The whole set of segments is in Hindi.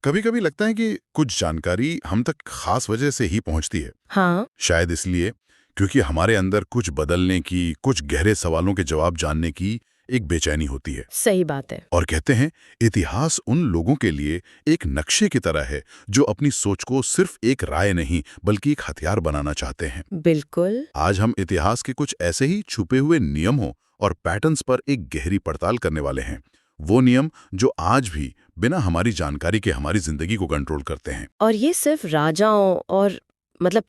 कभी कभी लगता है कि कुछ जानकारी हम तक खास वजह से ही पहुंचती है। हाँ। शायद इसलिए क्योंकि हमारे अंदर कुछ बदलने की, कुछ गहरे सवालों के जवाब जानने की एक बेचैनी होती है। सही बात है। और कहते हैं इतिहास उन लोगों के लिए एक नक्शे की तरह है जो अपनी सोच को सिर्फ एक राय नहीं बल्कि एक हथियार बनाना चाहते हैं। बिल्कुल। आज हम इतिहास के कुछ ऐसे ही छुपे हुए नियमों और पैटर्न्स पर एक गहरी पड़ताल करने वाले हैं। वो नियम जो आज भी बिना हमारी जानकारी के हमारी जिंदगी को कंट्रोल करते हैं। और ये सिर्फ राजाओं और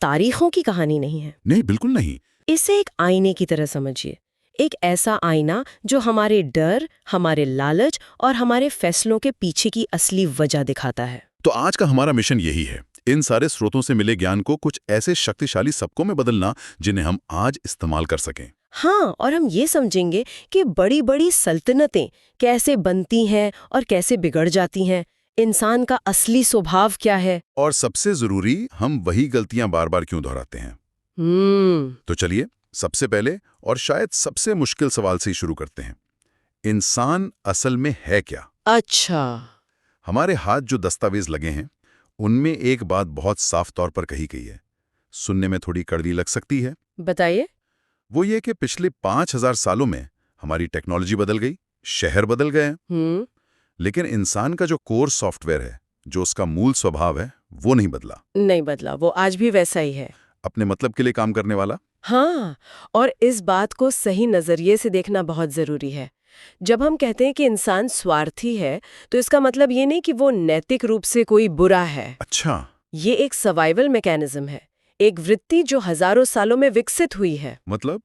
तारीखों की कहानी नहीं है। नहीं, बिल्कुल नहीं। इसे एक आईने की तरह समझिए। एक ऐसा आईना जो हमारे डर, हमारे लालच और हमारे फैसलों के पीछे की असली वजह दिखाता है। तो आज का हमारा मिशन यही है, इन सारे स्रोतों से मिले ज्ञान को कुछ ऐसे शक्तिशाली सबकों में बदलना जिन्हें हम आज इस्तेमाल कर सकें। हाँ, और हम ये समझेंगे कि बड़ी बड़ी सल्तनतें कैसे बनती हैं और कैसे बिगड़ जाती हैं, इंसान का असली स्वभाव क्या है। और सबसे जरूरी, हम वही गलतियां बार बार क्यों दोहराते हैं। तो चलिए सबसे पहले और शायद सबसे मुश्किल सवाल से ही शुरू करते हैं। इंसान असल में है क्या? अच्छा। हमारे हाथ जो दस्तावेज लगे हैं उनमें एक बात बहुत साफ तौर पर कही गई है, सुनने में थोड़ी कड़वी लग सकती है। बताइए। वो ये कि पिछले 5000 सालों में हमारी टेक्नोलॉजी बदल गई, शहर बदल गए हैं, लेकिन इंसान का जो कोर सॉफ्टवेयर है, जो उसका मूल स्वभाव है, वो नहीं बदला। नहीं बदला, वो आज भी वैसा ही है। अपने मतलब के लिए काम करने वाला। हाँ, और इस बात को सही नजरिए से देखना बहुत जरूरी है। जब हम कहते हैं कि इंसान स्वार्थी है, तो इसका मतलब ये नहीं कि वो नैतिक रूप से कोई बुरा है। अच्छा। ये एक सर्वाइवल मैकेनिज्म है, एक वृत्ति जो हजारों सालों में विकसित हुई है। मतलब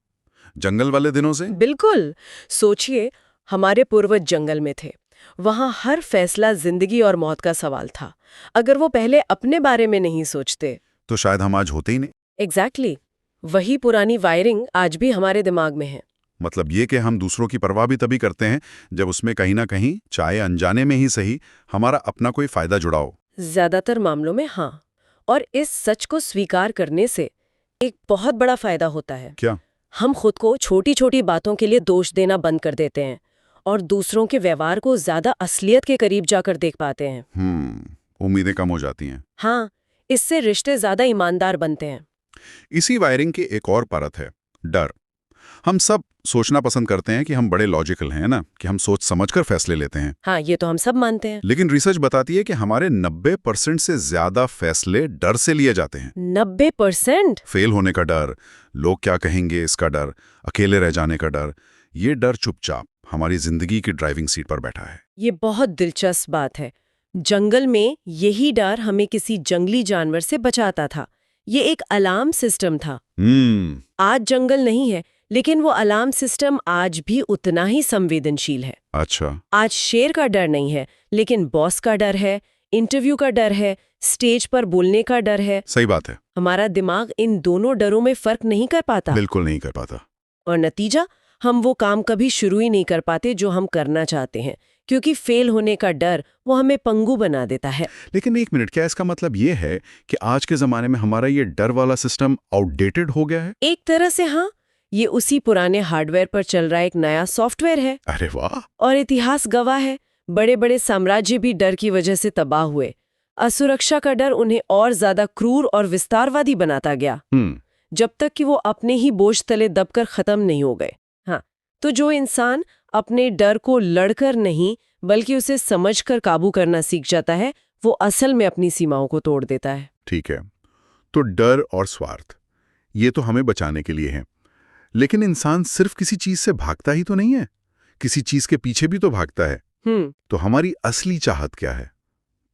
जंगल वाले दिनों से? बिल्कुल। सोचिए, हमारे पूर्वज जंगल में थे। वहां हर फैसला जिंदगी और मौत का सवाल था। अगर वो पहले अपने बारे में नहीं सोचते तो शायद हम आज होते ही नहीं। एग्जैक्टली। वही पुरानी वायरिंग आज भी हमारे दिमाग में है। मतलब ये कि हम दूसरों की परवाह भी तभी करते हैं जब उसमें कहीं ना कहीं, चाहे अनजाने में ही सही, हमारा अपना कोई फायदा जुड़ा हो। ज्यादातर मामलों में हाँ। और इस सच को स्वीकार करने से एक बहुत बड़ा फायदा होता है। क्या? हम खुद को छोटी छोटी बातों के लिए दोष देना बंद कर देते हैं और दूसरों के व्यवहार को ज्यादा असलियत के करीब जाकर देख पाते हैं। उम्मीदें कम हो जाती हैं। हाँ, इससे रिश्ते ज्यादा ईमानदार बनते हैं। इसी वायरिंग की एक और परत है, डर। हम सब सोचना पसंद करते हैं कि हम बड़े लॉजिकल हैं ना, कि हम सोच समझकर फैसले लेते हैं। हाँ, ये तो हम सब मानते हैं। लेकिन रिसर्च बताती है कि हमारे 90% से ज्यादा फैसले डर से लिए जाते हैं। 90%? फेल होने का डर, लोग क्या कहेंगे इसका डर, अकेले रह जाने का डर। ये डर चुपचाप हमारी जिंदगी की ड्राइविंग सीट पर बैठा है। ये बहुत दिलचस्प बात है। जंगल में यही डर हमें किसी जंगली जानवर से बचाता था। ये एक अलार्म सिस्टम था। आज जंगल नहीं है, लेकिन वो अलार्म सिस्टम आज भी उतना ही संवेदनशील है। अच्छा। आज शेर का डर नहीं है, लेकिन बॉस का डर है, इंटरव्यू का डर है, स्टेज पर बोलने का डर है। सही बात है। हमारा दिमाग इन दोनों डरों में फर्क नहीं कर पाता। बिल्कुल नहीं कर पाता। और नतीजा, हम वो काम कभी शुरू ही नहीं कर पाते जो हम करना चाहते हैं, क्योंकि फेल होने का डर वो हमें पंगु बना देता है। लेकिन एक मिनट, क्या इसका मतलब ये है कि आज के जमाने में हमारा ये डर वाला सिस्टम आउटडेटेड हो गया है? एक तरह से हाँ, ये उसी पुराने हार्डवेयर पर चल रहा एक नया सॉफ्टवेयर है। अरे वाह! और इतिहास गवाह है, बड़े बड़े साम्राज्य भी डर की वजह से तबाह हुए। असुरक्षा का डर उन्हें और ज्यादा क्रूर और विस्तारवादी बनाता गया, जब तक कि वो अपने ही बोझ तले दबकर खत्म नहीं हो गए। हाँ, तो जो इंसान अपने डर को लड़कर नहीं बल्कि उसे समझकर काबू करना सीख जाता है, वो असल में अपनी सीमाओं को तोड़ देता है। ठीक है, तो डर और स्वार्थ, ये तो हमें बचाने के लिए है। लेकिन इंसान सिर्फ किसी चीज से भागता ही तो नहीं है, किसी चीज के पीछे भी तो भागता है। तो हमारी असली चाहत क्या है?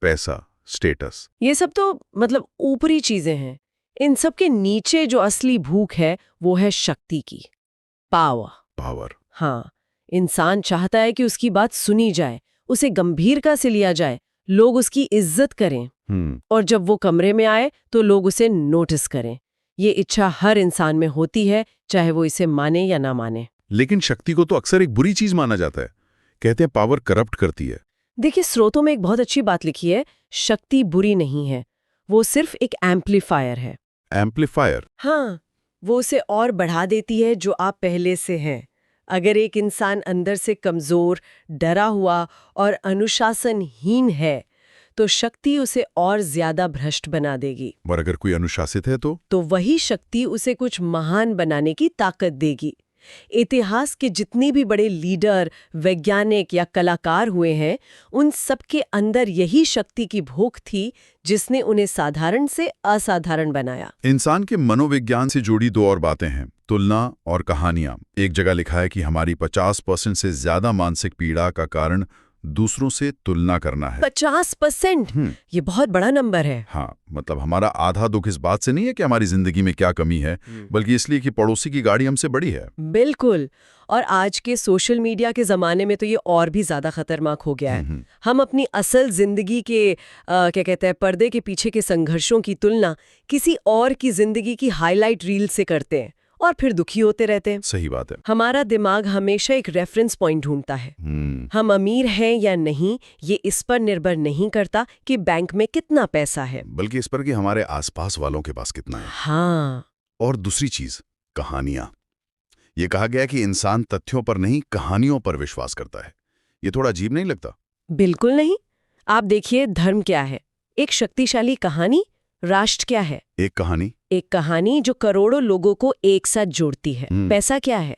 पैसा, स्टेटस, ये सब तो ऊपरी चीजें हैं। इन सब के नीचे जो असली भूख है वो है शक्ति की, पावर। हाँ, इंसान चाहता है कि उसकी बात सुनी जाए, उसे गंभीरता से लिया जाए, लोग उसकी इज्जत करें। और जब वो कमरे में आए तो लोग उसे नोटिस करें। ये इच्छा हर इंसान में होती है, चाहे वो इसे माने या ना माने। लेकिन शक्ति को तो अक्सर एक बुरी चीज माना जाता है। कहते हैं पावर करप्ट करती है। देखिए, स्रोतों में एक बहुत अच्छी बात लिखी है, शक्ति बुरी नहीं है, वो सिर्फ एक एम्पलीफायर है। एम्पलीफायर? हाँ, वो उसे और बढ़ा देती है जो आप पहले से हैं। अगर एक इंसान अंदर से कमजोर, डरा हुआ और अनुशासनहीन है, तो शक्ति उसे और ज्यादा भ्रष्ट बना देगी। और अगर कोई अनुशासित है तो वही शक्ति उसे कुछ महान बनाने की ताकत देगी। इतिहास के जितने भी बड़े लीडर, वैज्ञानिक या कलाकार हुए हैं, उन सबके अंदर यही शक्ति की भूख थी जिसने उन्हें साधारण से असाधारण बनाया। इंसान के मनोविज्ञान से जुड़ी दो और बातें हैं, तुलना और कहानियां। एक जगह लिखा है कि हमारी 50% से ज्यादा मानसिक पीड़ा का कारण दूसरों से तुलना करना है। 50%? ये बहुत बड़ा नंबर है। हाँ, मतलब हमारा आधा दुख इस बात से नहीं है कि हमारी जिंदगी में क्या कमी है, बल्कि इसलिए कि पड़ोसी की गाड़ी हमसे बड़ी है। बिल्कुल। और आज के सोशल मीडिया के जमाने में तो ये और भी ज्यादा खतरनाक हो गया है। हम अपनी असल जिंदगी के क्या कहते हैं, पर्दे के पीछे के संघर्षों की तुलना किसी और की जिंदगी की हाईलाइट रील से करते हैं और फिर दुखी होते रहते हैं। सही बात है। हमारा दिमाग हमेशा एक रेफरेंस पॉइंट ढूंढता है। हम अमीर हैं या नहीं, ये इस पर निर्भर नहीं करता कि बैंक में कितना पैसा है, बल्कि इस पर कि हमारे आसपास वालों के पास कितना है। हाँ। और दूसरी चीज, कहानियां। ये कहा गया कि इंसान तथ्यों पर नहीं, कहानियों पर विश्वास करता है। ये थोड़ा अजीब नहीं लगता? बिल्कुल नहीं। आप देखिए, धर्म क्या है? एक शक्तिशाली कहानी। राष्ट्र क्या है? एक कहानी जो करोड़ों लोगों को एक साथ जोड़ती है। पैसा क्या है?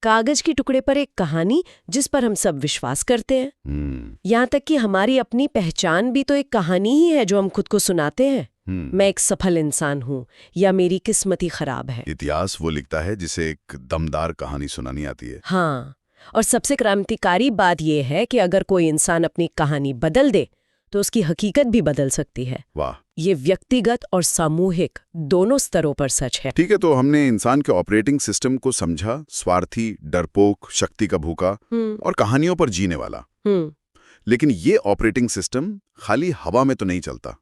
कागज के टुकड़े पर एक कहानी जिस पर हम सब विश्वास करते हैं। यहाँ तक कि हमारी अपनी पहचान भी तो एक कहानी ही है जो हम खुद को सुनाते हैं। मैं एक सफल इंसान हूँ या मेरी किस्मत ही खराब है। इतिहास वो लिखता है जिसे एक दमदार कहानी सुनानी आती है। हाँ, और सबसे क्रांतिकारी बात यह है कि अगर कोई इंसान अपनी कहानी बदल दे तो उसकी हकीकत भी बदल सकती है। वाह! ये व्यक्तिगत और सामूहिक दोनों स्तरों पर सच है। ठीक है, तो हमने इंसान के ऑपरेटिंग सिस्टम को समझा, स्वार्थी, डरपोक, शक्ति का भूखा और कहानियों पर जीने वाला। लेकिन ये ऑपरेटिंग सिस्टम खाली हवा में तो नहीं चलता।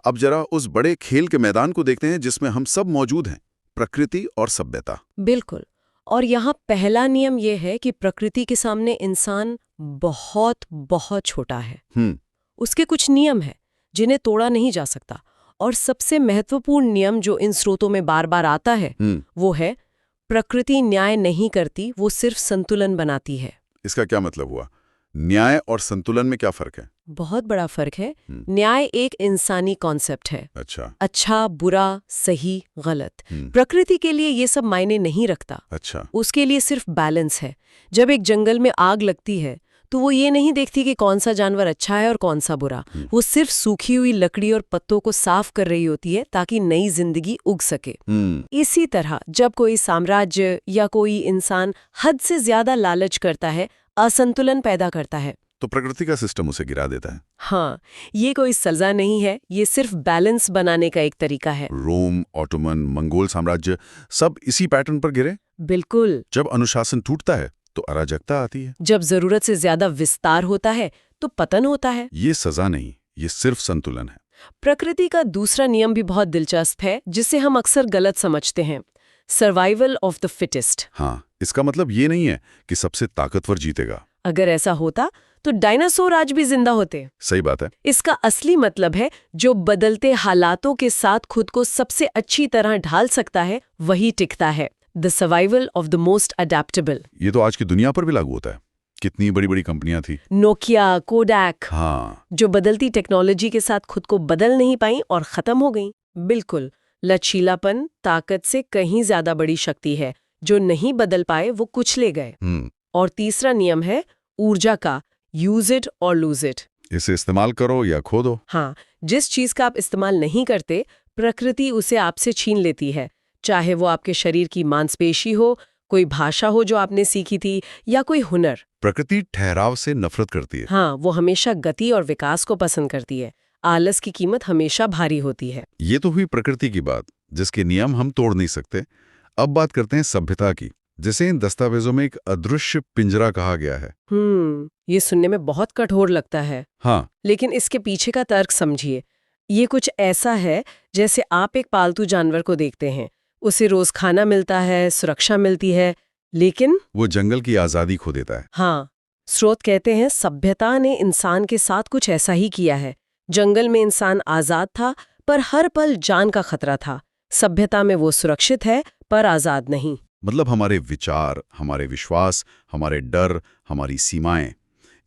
अब जरा उस बड़े खेल के मैदान को देखते हैं जिसमें हम सब मौजूद हैं, प्रकृति और सभ्यता। बिल्कुल। और यहाँ पहला नियम यह है कि प्रकृति के सामने इंसान बहुत बहुत छोटा है। उसके कुछ नियम हैं जिन्हें तोड़ा नहीं जा सकता। और सबसे महत्वपूर्ण नियम जो इन स्रोतों में बार बार आता है वो है, प्रकृति न्याय नहीं करती, वो सिर्फ संतुलन बनाती है। इसका क्या मतलब हुआ? न्याय और संतुलन में क्या फर्क है? बहुत बड़ा फर्क है। न्याय एक इंसानी कॉन्सेप्ट है। अच्छा, बुरा, सही, गलत। प्रकृति के लिए ये सब मायने नहीं रखता। उसके लिए सिर्फ बैलेंस है। जब एक जंगल में आग लगती है तो वो ये नहीं देखती कि कौन सा जानवर अच्छा है और कौन सा बुरा। वो सिर्फ सूखी हुई लकड़ी और पत्तों को साफ कर रही होती है ताकि नई जिंदगी उग सके। इसी तरह जब कोई साम्राज्य या कोई इंसान हद से ज्यादा लालच करता है, असंतुलन पैदा करता है, तो प्रकृति का सिस्टम उसे गिरा देता है। हाँ, ये कोई सजा नहीं है, ये सिर्फ बैलेंस बनाने का एक तरीका है। रोम, ऑटोमन, मंगोल साम्राज्य सब इसी पैटर्न पर गिरे। बिल्कुल। जब अनुशासन टूटता है तो अराजकता आती है। जब जरूरत से ज्यादा विस्तार होता है तो पतन होता है। ये सजा नहीं, ये सिर्फ संतुलन है। प्रकृति का दूसरा नियम भी बहुत दिलचस्प है जिसे हम अक्सर गलत समझते हैं, सर्वाइवल ऑफ द फिटेस्ट। हाँ, इसका मतलब ये नहीं है कि सबसे ताकतवर जीतेगा। अगर ऐसा होता तो डायनासोर आज भी जिंदा होते। सही बात है। इसका असली मतलब है, जो बदलते हालातों के साथ खुद को सबसे अच्छी तरह ढाल सकता है वही टिकता है। The survival of the most adaptable. ये तो आज की दुनिया पर भी लागू होता है। कितनी बड़ी बड़ी कंपनियां थी, नोकिया, कोडैक, हाँ, जो बदलती टेक्नोलॉजी के साथ खुद को बदल नहीं पाई और खत्म हो गई। बिल्कुल, लचीलापन ताकत से कहीं ज्यादा बड़ी शक्ति है। जो नहीं बदल पाए वो कुचले गए। और तीसरा नियम है ऊर्जा का, यूज इट और लूज इट। इसे इस्तेमाल करो या खो दो। हाँ, जिस चीज का आप इस्तेमाल नहीं करते, प्रकृति उसे आपसे छीन लेती है। चाहे वो आपके शरीर की मांसपेशी हो, कोई भाषा हो जो आपने सीखी थी, या कोई हुनर। प्रकृति ठहराव से नफरत करती है। हाँ, वो हमेशा गति और विकास को पसंद करती है। आलस की कीमत हमेशा भारी होती है। ये तो हुई प्रकृति की बात, जिसके नियम हम तोड़ नहीं सकते। अब बात करते हैं सभ्यता की, जिसे इन दस्तावेजों में एक अदृश्य पिंजरा कहा गया है। ये सुनने में बहुत कठोर लगता है। हाँ, लेकिन इसके पीछे का तर्क समझिए। ये कुछ ऐसा है जैसे आप एक पालतू जानवर को देखते हैं, उसे रोज खाना मिलता है, सुरक्षा मिलती है, लेकिन वो जंगल की आजादी खो देता है। हाँ, स्रोत कहते हैं सभ्यता ने इंसान के साथ कुछ ऐसा ही किया है। जंगल में इंसान आजाद था पर हर पल जान का खतरा था। सभ्यता में वो सुरक्षित है पर आजाद नहीं। मतलब हमारे विचार, हमारे विश्वास, हमारे डर, हमारी सीमाएं,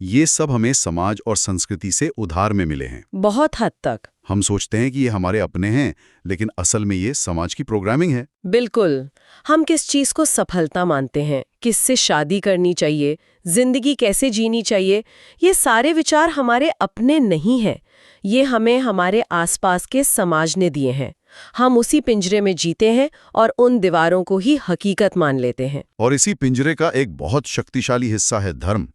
ये सब हमें समाज और संस्कृति से उधार में मिले हैं। बहुत हद तक। हम सोचते हैं कि ये हमारे अपने हैं, लेकिन असल में ये समाज की प्रोग्रामिंग है। बिल्कुल। हम किस चीज को सफलता मानते हैं, किससे शादी करनी चाहिए, जिंदगी कैसे जीनी चाहिए, ये सारे विचार हमारे अपने नहीं हैं। ये हमें हमारे आसपास के समाज ने दिए हैं। हम उसी पिंजरे में जीते हैं और उन दीवारों को ही हकीकत मान लेते हैं। और इसी पिंजरे का एक बहुत शक्तिशाली हिस्सा है धर्म।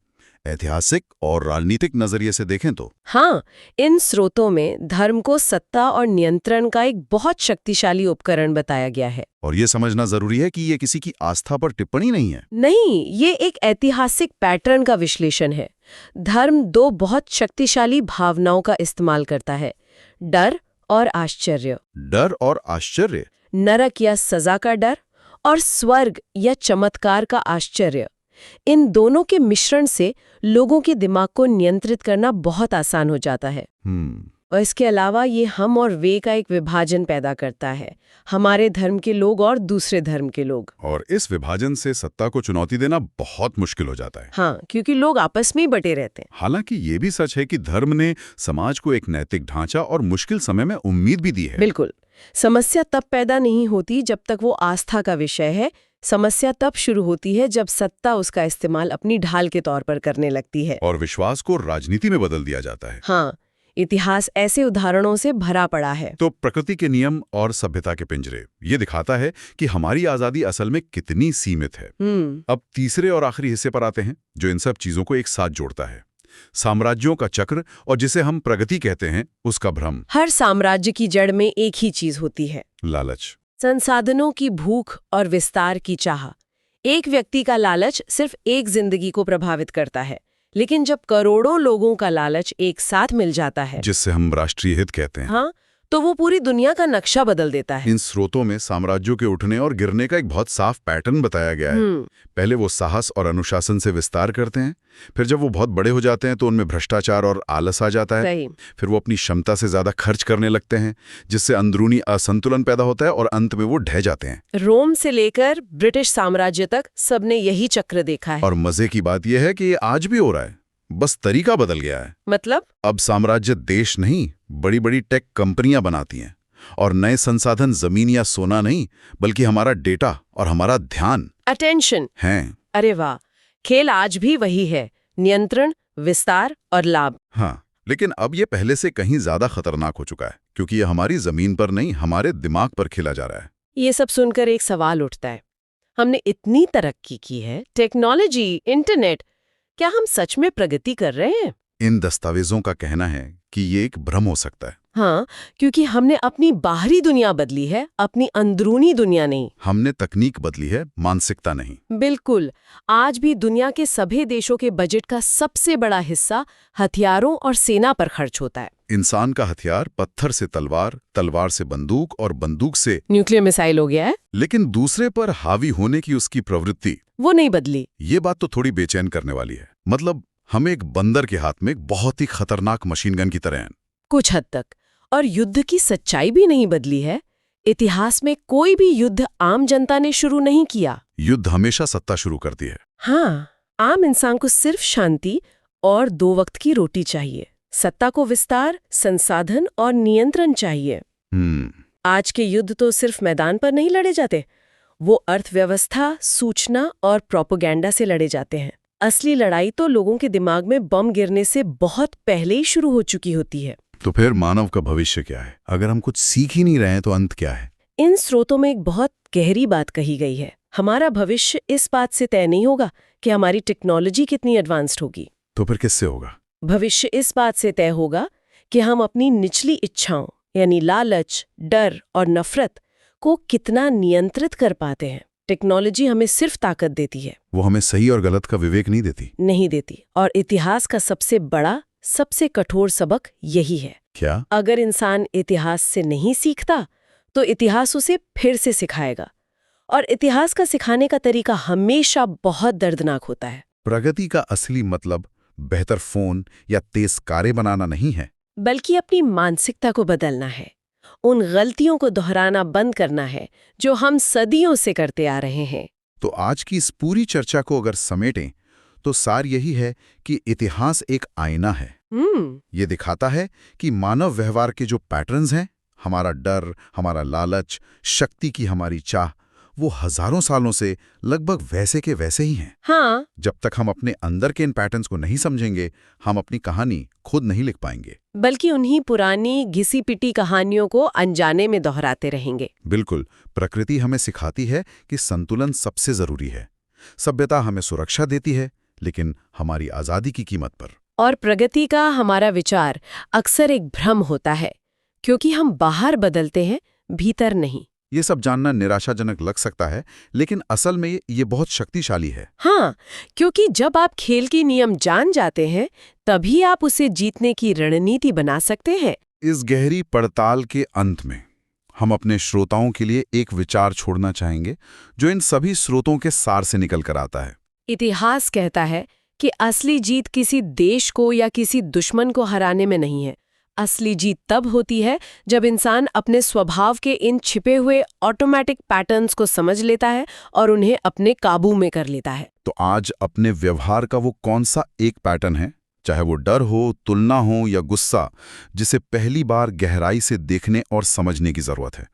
ऐतिहासिक और राजनीतिक नजरिए से देखें तो हाँ, इन स्रोतों में धर्म को सत्ता और नियंत्रण का एक बहुत शक्तिशाली उपकरण बताया गया है। और ये समझना जरूरी है कि ये किसी की आस्था पर टिप्पणी नहीं है। नहीं, ये एक ऐतिहासिक पैटर्न का विश्लेषण है। धर्म दो बहुत शक्तिशाली भावनाओं का इस्तेमाल करता है, डर और आश्चर्य। डर और आश्चर्य, नरक या सजा का डर और स्वर्ग या चमत्कार का आश्चर्य। इन दोनों के मिश्रण से लोगों के दिमाग को नियंत्रित करना बहुत आसान हो जाता है। और इसके अलावा ये हम और वे का एक विभाजन पैदा करता है, हमारे धर्म के लोग और दूसरे धर्म के लोग। और इस विभाजन से सत्ता को चुनौती देना बहुत मुश्किल हो जाता है। हाँ, क्योंकि लोग आपस में ही बटे रहते हैं। हालांकि ये भी सच है कि धर्म ने समाज को एक नैतिक ढांचा और मुश्किल समय में उम्मीद भी दी है। बिल्कुल। समस्या तब पैदा नहीं होती जब तक वो आस्था का विषय है। समस्या तब शुरू होती है जब सत्ता उसका इस्तेमाल अपनी ढाल के तौर पर करने लगती है और विश्वास को राजनीति में बदल दिया जाता है। हाँ, इतिहास ऐसे उदाहरणों से भरा पड़ा है। तो प्रकृति के नियम और सभ्यता के पिंजरे ये दिखाता है कि हमारी आजादी असल में कितनी सीमित है। अब तीसरे और आखिरी हिस्से पर आते हैं जो इन सब चीजों को एक साथ जोड़ता है, साम्राज्यों का चक्र और जिसे हम प्रगति कहते हैं उसका भ्रम। हर साम्राज्य की जड़ में एक ही चीज होती है, लालच। संसाधनों की भूख और विस्तार की चाह। एक व्यक्ति का लालच सिर्फ एक जिंदगी को प्रभावित करता है, लेकिन जब करोड़ों लोगों का लालच एक साथ मिल जाता है, जिससे हम राष्ट्रीय हित कहते हैं, हाँ, तो वो पूरी दुनिया का नक्शा बदल देता है। इन स्रोतों में साम्राज्यों के उठने और गिरने का एक बहुत साफ पैटर्न बताया गया है। पहले वो साहस और अनुशासन से विस्तार करते हैं, फिर जब वो बहुत बड़े हो जाते हैं तो उनमें भ्रष्टाचार और आलस आ जाता है। सही। फिर वो अपनी क्षमता से ज्यादा खर्च करने लगते हैं, जिससे अंदरूनी असंतुलन पैदा होता है और अंत में वो ढह जाते हैं। रोम से लेकर ब्रिटिश साम्राज्य तक सबने यही चक्र देखा है। और मजे की बात यह है कि ये आज भी हो रहा है, बस तरीका बदल गया है। मतलब अब साम्राज्य देश नहीं, बड़ी बड़ी टेक कंपनियां बनाती हैं, और नए संसाधन जमीन या सोना नहीं, बल्कि हमारा डेटा और हमारा ध्यान, अटेंशन हैं। अरे वाह, खेल आज भी वही है, नियंत्रण, विस्तार और लाभ। हाँ, लेकिन अब ये पहले से कहीं ज्यादा खतरनाक हो चुका है, क्योंकि ये हमारी जमीन पर नहीं, हमारे दिमाग पर खेला जा रहा है। ये सब सुनकर एक सवाल उठता है, हमने इतनी तरक्की की है, टेक्नोलॉजी, इंटरनेट, क्या हम सच में प्रगति कर रहे हैं? इन दस्तावेजों का कहना है कि ये एक भ्रम हो सकता है। हाँ, क्योंकि हमने अपनी बाहरी दुनिया बदली है, अपनी अंदरूनी दुनिया नहीं। हमने तकनीक बदली है, मानसिकता नहीं। बिल्कुल। आज भी दुनिया के सभी देशों के बजट का सबसे बड़ा हिस्सा हथियारों और सेना पर खर्च होता है। इंसान का हथियार पत्थर से तलवार, तलवार से बंदूक और बंदूक से न्यूक्लियर मिसाइल हो गया है, लेकिन दूसरे पर हावी होने की उसकी प्रवृत्ति, वो नहीं बदली। ये बात तो थोड़ी बेचैन करने वाली है। मतलब हम एक बंदर के हाथ में एक बहुत ही खतरनाक मशीन गन की तरह हैं। कुछ हद तक। और युद्ध की सच्चाई भी नहीं बदली है। इतिहास में कोई भी युद्ध आम जनता ने शुरू नहीं किया। युद्ध हमेशा सत्ता शुरू करती है। हाँ, आम इंसान को सिर्फ शांति और 2 वक्त की रोटी चाहिए। सत्ता को विस्तार, संसाधन और नियंत्रण चाहिए। आज के युद्ध तो सिर्फ मैदान पर नहीं लड़े जाते, वो अर्थव्यवस्था, सूचना और प्रोपेगेंडा से लड़े जाते हैं। असली लड़ाई तो लोगों के दिमाग में बम गिरने से बहुत पहले ही शुरू हो चुकी होती है। तो फिर मानव का भविष्य क्या है? अगर हम कुछ सीख ही नहीं रहे हैं तो अंत क्या है? इन स्रोतों में एक बहुत गहरी बात कही गई है। हमारा भविष्य इस बात से तय नहीं होगा कि हमारी टेक्नोलॉजी कितनी एडवांस्ड होगी। तो फिर किससे होगा? भविष्य इस बात से तय होगा कि हम अपनी निचली इच्छाओं यानी लालच, डर और नफरत को कितना नियंत्रित कर पाते हैं। टेक्नोलॉजी हमें सिर्फ ताकत देती है, वो हमें सही और गलत का विवेक नहीं देती। और इतिहास का सबसे बड़ा, सबसे कठोर सबक यही है। क्या? अगर इंसान इतिहास से नहीं सीखता तो इतिहास उसे फिर से सिखाएगा, और इतिहास का सिखाने का तरीका हमेशा बहुत दर्दनाक होता है। प्रगति का असली मतलब बेहतर फोन या तेज कारें बनाना नहीं है, बल्कि अपनी मानसिकता को बदलना है। उन गलतियों को दोहराना बंद करना है जो हम सदियों से करते आ रहे हैं। तो आज की इस पूरी चर्चा को अगर समेटें तो सार यही है कि इतिहास एक आईना है। ये दिखाता है कि मानव व्यवहार के जो पैटर्न्स हैं, हमारा डर, हमारा लालच, शक्ति की हमारी चाह, वो हजारों सालों से लगभग वैसे के वैसे ही हैं। हाँ। जब तक हम अपने अंदर के इन पैटर्न्स को नहीं समझेंगे, हम अपनी कहानी खुद नहीं लिख पाएंगे, बल्कि उन्हीं पुरानी घिसी पिटी कहानियों को अनजाने में दोहराते रहेंगे। बिल्कुल। प्रकृति हमें सिखाती है कि संतुलन सबसे जरूरी है। सभ्यता हमें सुरक्षा देती है, लेकिन हमारी आजादी की कीमत पर। और प्रगति का हमारा विचार अक्सर एक भ्रम होता है, क्योंकि हम बाहर बदलते हैं, भीतर नहीं। ये सब जानना निराशाजनक लग सकता है, लेकिन असल में ये बहुत शक्तिशाली है। हाँ, क्योंकि जब आप खेल के नियम जान जाते हैं, तभी आप उसे जीतने की रणनीति बना सकते हैं। इस गहरी पड़ताल के अंत में हम अपने श्रोताओं के लिए एक विचार छोड़ना चाहेंगे, जो इन सभी स्रोतों के सार से निकल कर आता है। इतिहास कहता है कि असली जीत किसी देश को या किसी दुश्मन को हराने में नहीं है। असली जीत तब होती है जब इंसान अपने स्वभाव के इन छिपे हुए ऑटोमेटिक पैटर्न्स को समझ लेता है और उन्हें अपने काबू में कर लेता है। तो आज अपने व्यवहार का वो कौन सा एक पैटर्न है, चाहे वो डर हो, तुलना हो या गुस्सा, जिसे पहली बार गहराई से देखने और समझने की जरूरत है?